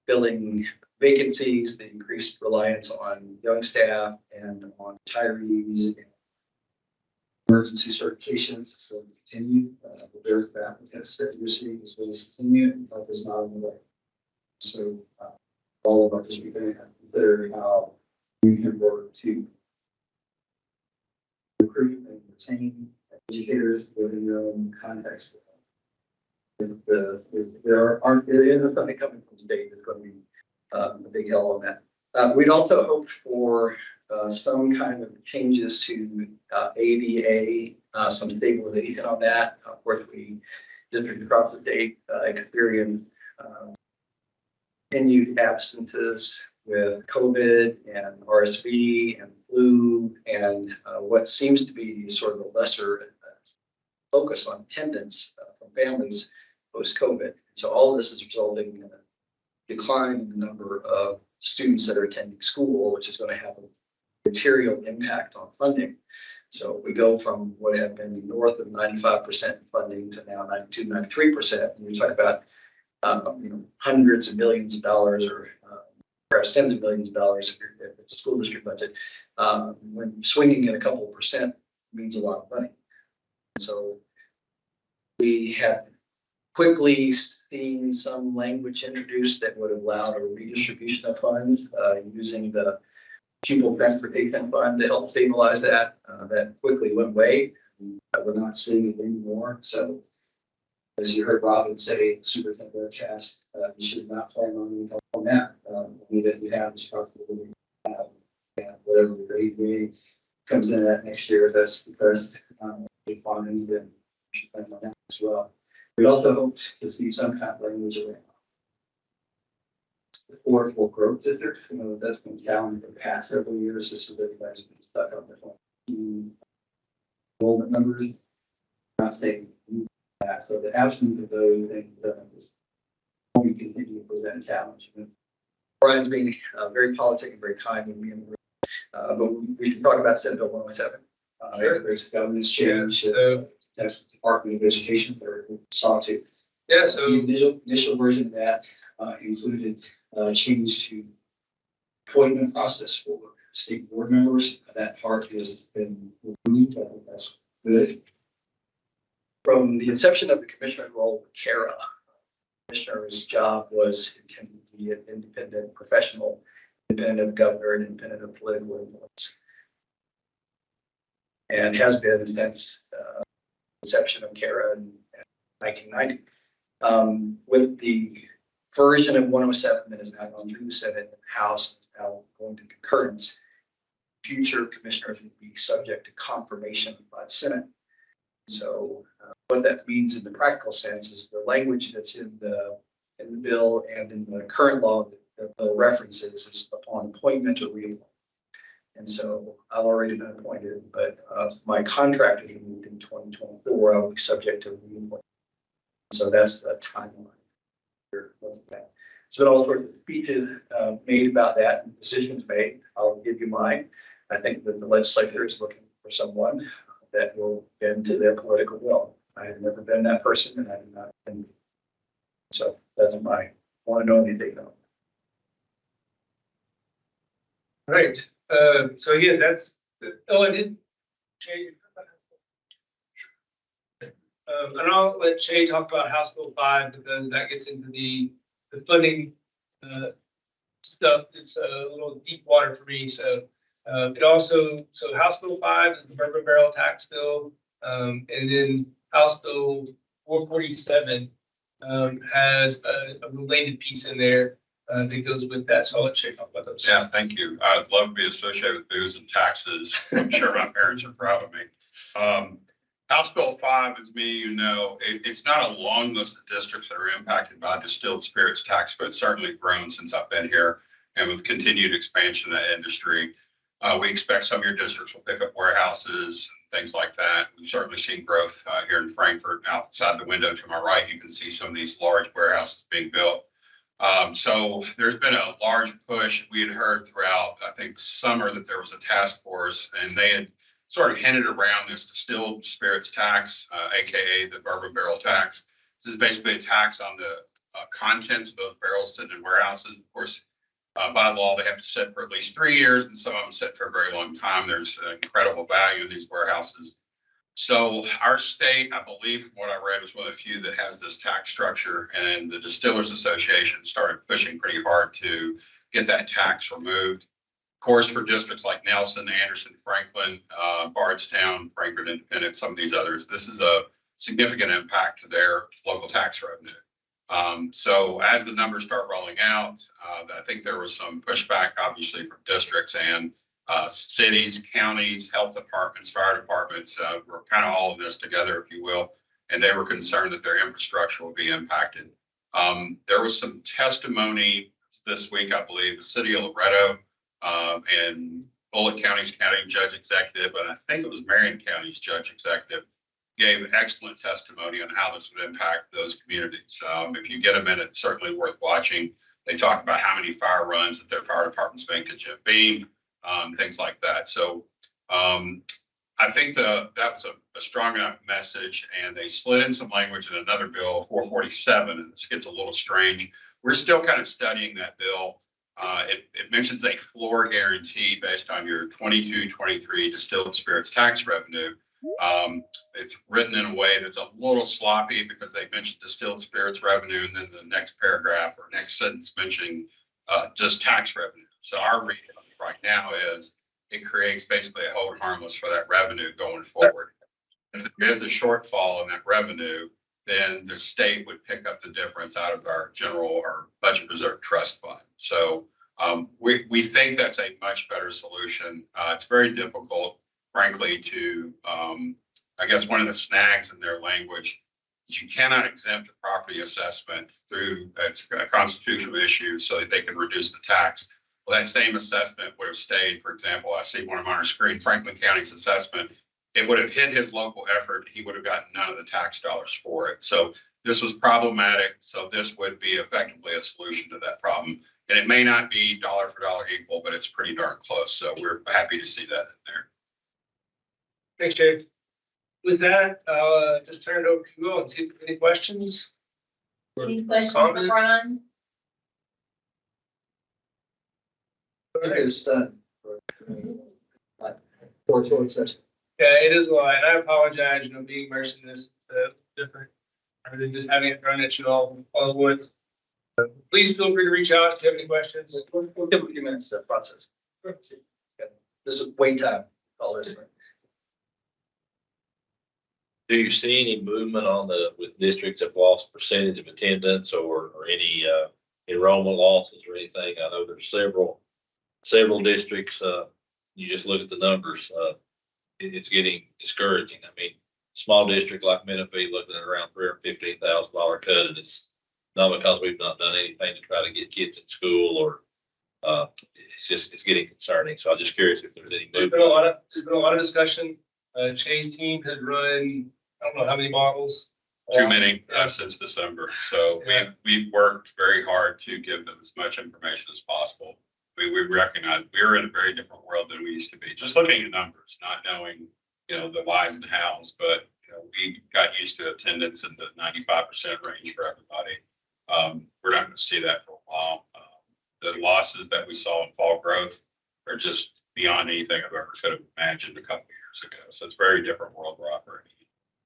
filling vacancies, the increased reliance on young staff and on retirees and emergency certifications is going to continue. The very applicants that you're seeing is going to continue and help us not in the way. So all of our districts are going to have to consider how we can work to recruit and retain educators within their own context. There is something coming from the state that's going to be a big help on that. We'd also hoped for some kind of changes to ADA, some stabilization on that. Of course, we districts across the state experienced continued absences with COVID and RSV and flu and what seems to be sort of a lesser focus on attendance from families post-COVID. So all of this is resulting in a decline in the number of students that are attending school, which is going to have a material impact on funding. So we go from what had been north of 95% funding to now 92, 93%. And we talk about hundreds of millions of dollars or perhaps tens of millions of dollars if it's a school district budget. When swinging at a couple of percent means a lot of money. So we have quickly seen some language introduced that would have allowed a redistribution of funds using the pupil transportation fund to help stabilize that. That quickly went away. We're not seeing it anymore. So as you heard Robin say, Superintendent cast, you should not plan on any help on that. Only that you have is probably whatever the ADA comes in at next year. That's because we find that we should plan on that as well. We also hope to see some kind of language around the for growth district. That's been challenged for the past several years. This is everybody's been stuck on the enrollment numbers. Not saying that. So the absence of those things we continue to present challenge. Brian's being very politic and very kind with me, but we should talk about Senate Bill 107. Sure. There's governance change. That's the Department of Education that we saw too. Yeah. So the initial version of that included change to appointment process for state board members. That part has been removed. I think that's good. From the inception of the commissioner role with Kara, commissioner's job was intended to be an independent professional, independent of governor, and independent of political influence. And has been since inception of Kara in 1990. With the version of 107 that has now gone through the Senate and House, and is now going to concurrence, future commissioners would be subject to confirmation by the Senate. So what that means in the practical sense is the language that's in the bill and in the current law that the references is upon appointment or reappointment. And so I've already been appointed, but my contract is removed in 2024. I'll be subject to reappointment. So that's the timeline. So all sorts of speeches made about that and decisions made. I'll give you mine. I think that the legislature is looking for someone that will bend to their political will. I have never been that person, and I do not bend. So that's my want to know anything though. Right. So yeah, that's, I did change. And I'll let Shay talk about House Bill 5, but then that gets into the funding stuff. It's a little deep water for me. So so House Bill 5 is the bourbon barrel tax bill. And then House Bill 447 has a related piece in there that goes with that. So I'll let Shay talk about those. Yeah, thank you. I'd love to be associated with booze and taxes. I'm sure my parents are proud of me. House Bill 5, as many of you know, it's not a long list of districts that are impacted by distilled spirits tax, but it's certainly grown since I've been here. And with continued expansion of that industry, we expect some of your districts will pick up warehouses and things like that. We've certainly seen growth here in Frankfurt. Outside the window to my right, you can see some of these large warehouses being built. So there's been a large push. We had heard throughout, I think, summer that there was a task force, and they had sort of hinted around this distilled spirits tax, aka the bourbon barrel tax. This is basically a tax on the contents of those barrels sitting in warehouses. Of course, by law, they have to sit for at least 3 years, and some of them sit for a very long time. There's incredible value in these warehouses. So our state, I believe, from what I read, was one of the few that has this tax structure, and the Distillers Association started pushing pretty hard to get that tax removed. Of course, for districts like Nelson, Anderson, Franklin, Bardstown, Frankfurt Independent, some of these others, this is a significant impact to their local tax revenue. So as the numbers start rolling out, I think there was some pushback, obviously, from districts and cities, counties, health departments, fire departments. We're kind of all in this together, if you will, and they were concerned that their infrastructure will be impacted. There was some testimony this week, I believe, the city of Loretto and Bullitt County's county judge executive, and I think it was Marion County's judge executive, gave excellent testimony on how this would impact those communities. If you get a minute, it's certainly worth watching. They talk about how many fire runs that their fire departments make to Jim Beam, things like that. So I think that was a strong enough message, and they slid in some language in another bill, 447, and this gets a little strange. We're still kind of studying that bill. It mentions a floor guarantee based on your 22-23 distilled spirits tax revenue. It's written in a way that's a little sloppy because they mentioned distilled spirits revenue, and then the next paragraph or next sentence mentioning just tax revenue. So our reading right now is it creates basically a hold harmless for that revenue going forward. If there is a shortfall in that revenue, then the state would pick up the difference out of our general or budget reserve trust fund. So we think that's a much better solution. It's very difficult, frankly, to, I guess one of the snags in their language is you cannot exempt a property assessment through it's a constitutional issue so that they can reduce the tax. Well, that same assessment would have stayed, for example, I see one of them on our screen, Franklin County's assessment. It would have hit his local effort. He would have gotten none of the tax dollars for it. So this was problematic. So this would be effectively a solution to that problem. And it may not be dollar for dollar equal, but it's pretty darn close. So we're happy to see that in there. Thanks, Jay. With that, just turn it over to you all and see if there are any questions. Any questions for Brian? It's done. Yeah, it is a lot, and I apologize, being immersed in this, different, rather than just having it thrown at you all at once. Please feel free to reach out if you have any questions. We'll give a few minutes to process. This is wait time, all this. Do you see any movement on with districts that lost percentage of attendance or any, enrollment losses or anything? I know there's several districts, you just look at the numbers, it's getting discouraging. I mean, small district like Menifee looking at around $315,000 cut, and it's not because we've not done anything to try to get kids in school or, it's getting concerning. So I'm just curious if there's any There's movement. been a lot of discussion. Jay's team has run, I don't know how many models. Too many since December. So we've worked very hard to give them as much information as possible. We recognize we're in a very different world than we used to be. Just looking at numbers, not knowing, the whys and hows, but we got used to attendance in the 95% range for everybody. We're not going to see that for a while. The losses that we saw in fall growth are just beyond anything I've ever could have imagined a couple of years ago. So it's a very different world we're operating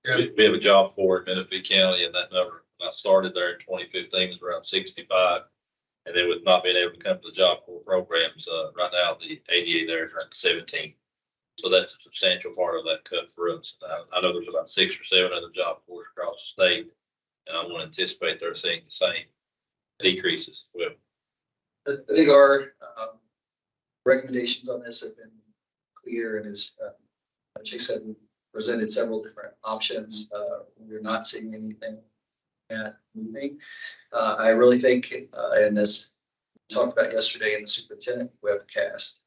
in. We have a job for in Menifee County, and that number, when I started there in 2015, was around 65. And then with not being able to come to the Job Corps programs, right now the ADA there is around 17. So that's a substantial part of that cut for us. I know there's about 6 or 7 other Job Corps across the state, and I want to anticipate they're seeing the same decreases. Well, I think our recommendations on this have been clear, and as Jake said, we presented several different options. We're not seeing anything at moving. I really think, and as we talked about yesterday in the superintendent webcast,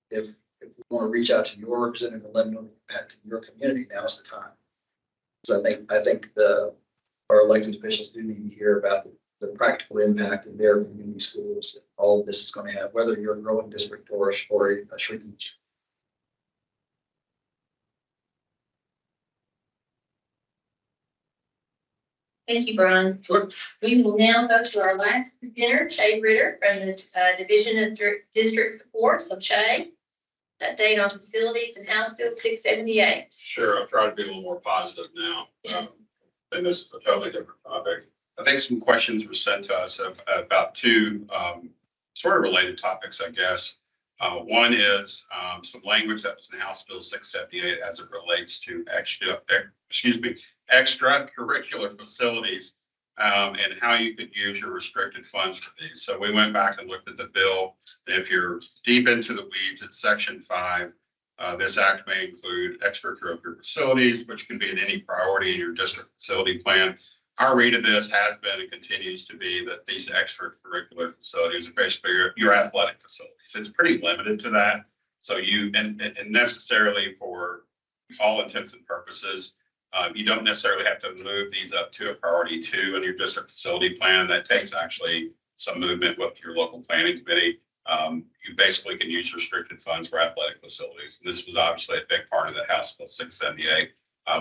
if we want to reach out to your representative and let them know the impact in your community, now is the time. So I think our elected officials do need to hear about the practical impact in their community schools that all of this is going to have, whether you're a growing district or a shrinking. Thank you, Brian. Sure. We will now go to our last presenter, Shay Ritter from the Division of District Support. So Shay, update on facilities and House Bill 678. Sure, I'll try to be a little more positive now. And this is a totally different topic. I think some questions were sent to us about two sort of related topics, I guess. One is some language that was in House Bill 678 as it relates to extracurricular facilities and how you could use your restricted funds for these. So we went back and looked at the bill. If you're deep into the weeds, it's Section 5. This act may include extracurricular facilities, which can be in any priority in your district facility plan. Our read of this has been and continues to be that these extracurricular facilities are basically your athletic facilities. It's pretty limited to that. So and necessarily for all intents and purposes, you don't necessarily have to move these up to a priority 2 in your district facility plan. That takes actually some movement with your local planning committee. You basically can use restricted funds for athletic facilities. And this was obviously a big part of the House Bill 678.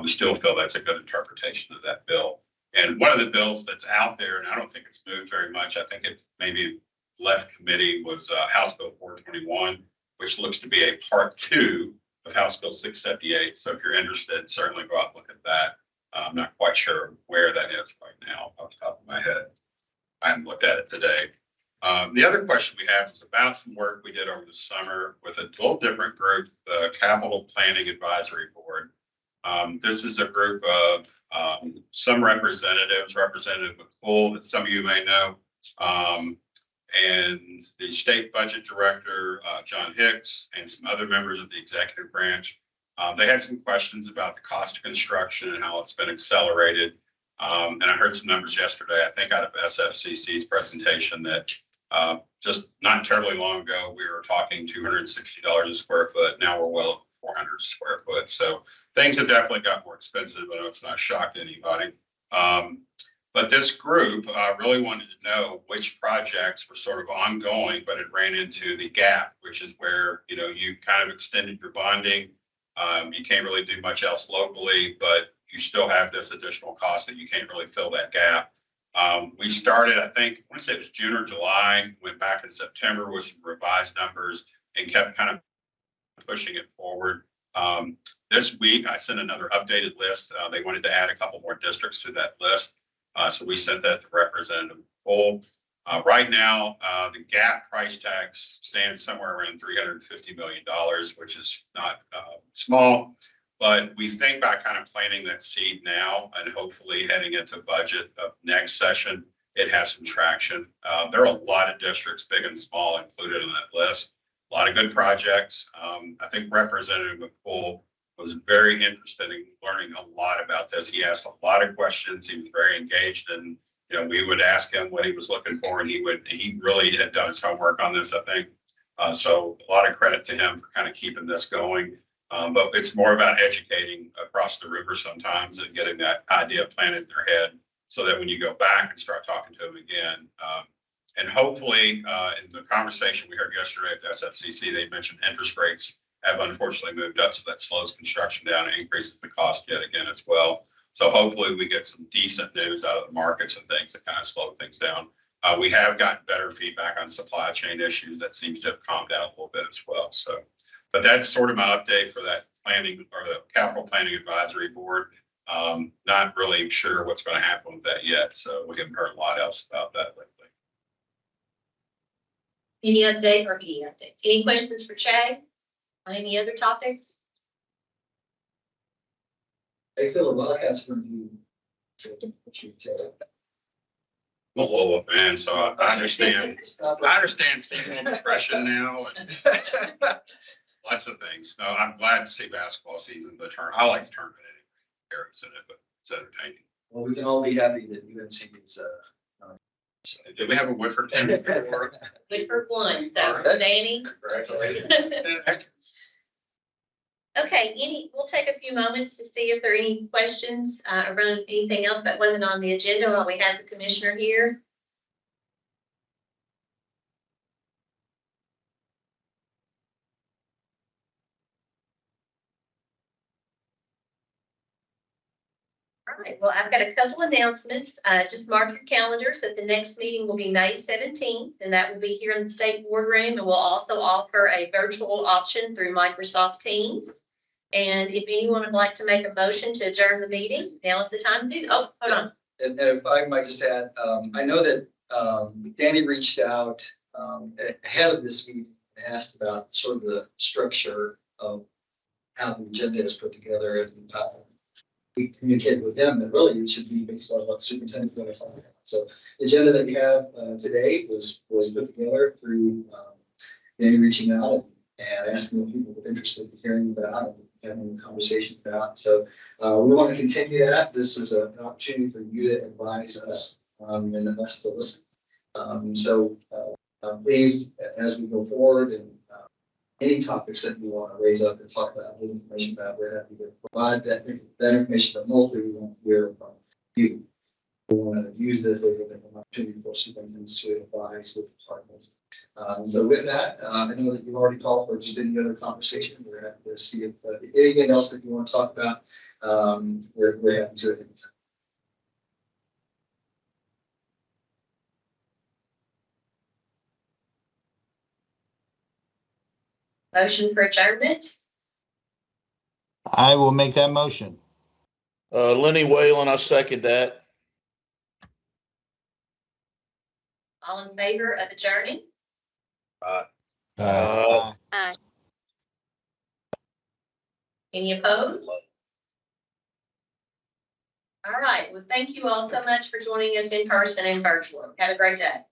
We still feel that's a good interpretation of that bill. And one of the bills that's out there, and I don't think it's moved very much, I think it maybe left committee, was House Bill 421, which looks to be a part 2 of House Bill 678. So if you're interested, certainly go out and look at that. I'm not quite sure where that is right now off the top of my head. I haven't looked at it today. The other question we have is about some work we did over the summer with a little different group, the Capital Planning Advisory Board. This is a group of some representatives, Representative McCool, that some of you may know, and the state budget director, John Hicks, and some other members of the executive branch. They had some questions about the cost of construction and how it's been accelerated. And I heard some numbers yesterday, I think out of SFCC's presentation, that just not terribly long ago, we were talking $260 a square foot. Now we're well over 400 a square foot. So things have definitely got more expensive. I know it's not shocked anybody. But this group really wanted to know which projects were sort of ongoing, but it ran into the gap, which is where, you kind of extended your bonding. You can't really do much else locally, but you still have this additional cost that you can't really fill that gap. We started, I want to say it was June or July, went back in September with some revised numbers and kept kind of pushing it forward. This week, I sent another updated list. They wanted to add a couple more districts to that list. So we sent that to Representative Cole. Right now, the gap price tag stands somewhere around $350 million, which is not small. But we think by kind of planting that seed now and hopefully heading into budget of next session, it has some traction. There are a lot of districts, big and small, included in that list. A lot of good projects. I think Representative McCool was very interested in learning a lot about this. He asked a lot of questions. He was very engaged, and we would ask him what he was looking for, and he really had done his homework on this, I think. So a lot of credit to him for kind of keeping this going. But it's more about educating across the river sometimes and getting that idea planted in their head so that when you go back and start talking to them again, and hopefully in the conversation we heard yesterday at the SFCC, they mentioned interest rates have unfortunately moved up, so that slows construction down and increases the cost yet again as well. So hopefully we get some decent news out of the markets and things that kind of slow things down. We have gotten better feedback on supply chain issues. That seems to have calmed down a little bit as well. So, but that's sort of my update for that planning or the capital planning advisory board. Not really sure what's going to happen with that yet. So we haven't heard a lot else about that lately. Any update or any updates? Any questions for Chad on any other topics? I feel a lot has from you. I'm a Louisville fan, so I understand. I understand seasonal depression now and lots of things. No, I'm glad to see basketball season. I like the tournament anyway. Eric's in it, but it's entertaining. Well, we can all be happy that UNC is. Did we have a Woodford team before? Woodford won, so Danny. Congratulations. Okay, we'll take a few moments to see if there are any questions around anything else that wasn't on the agenda while we have the commissioner here. All right, well, I've got a couple announcements. Just mark your calendars that the next meeting will be May 17th, and that will be here in the state boardroom. And we'll also offer a virtual option through Microsoft Teams. And if anyone would like to make a motion to adjourn the meeting, now is the time to do. Oh, hold on. And if I might just add, I know that Danny reached out ahead of this meeting and asked about sort of the structure of how the agenda is put together. And we communicated with them that really it should be based on what the superintendent is going to talk about. So the agenda that you have today was put together through Danny reaching out and asking if people were interested in hearing about it, having a conversation about. So we want to continue that. This is an opportunity for you to advise us and us to listen. So please, as we go forward and any topics that you want to raise up and talk about, any information about, we're happy to provide that information, but mostly we want to hear from you. We want to use this as an opportunity for superintendents to advise the departments. So with that, I know that you've already called for just any other conversation. We're happy to see if anything else that you want to talk about. We're happy to it. Motion for adjournment. I will make that motion. Lenny Whalen, I second that. All in favor of adjourning? Uh, Any opposed? All right. Well, thank you all so much for joining us in person and virtual. Have a great day.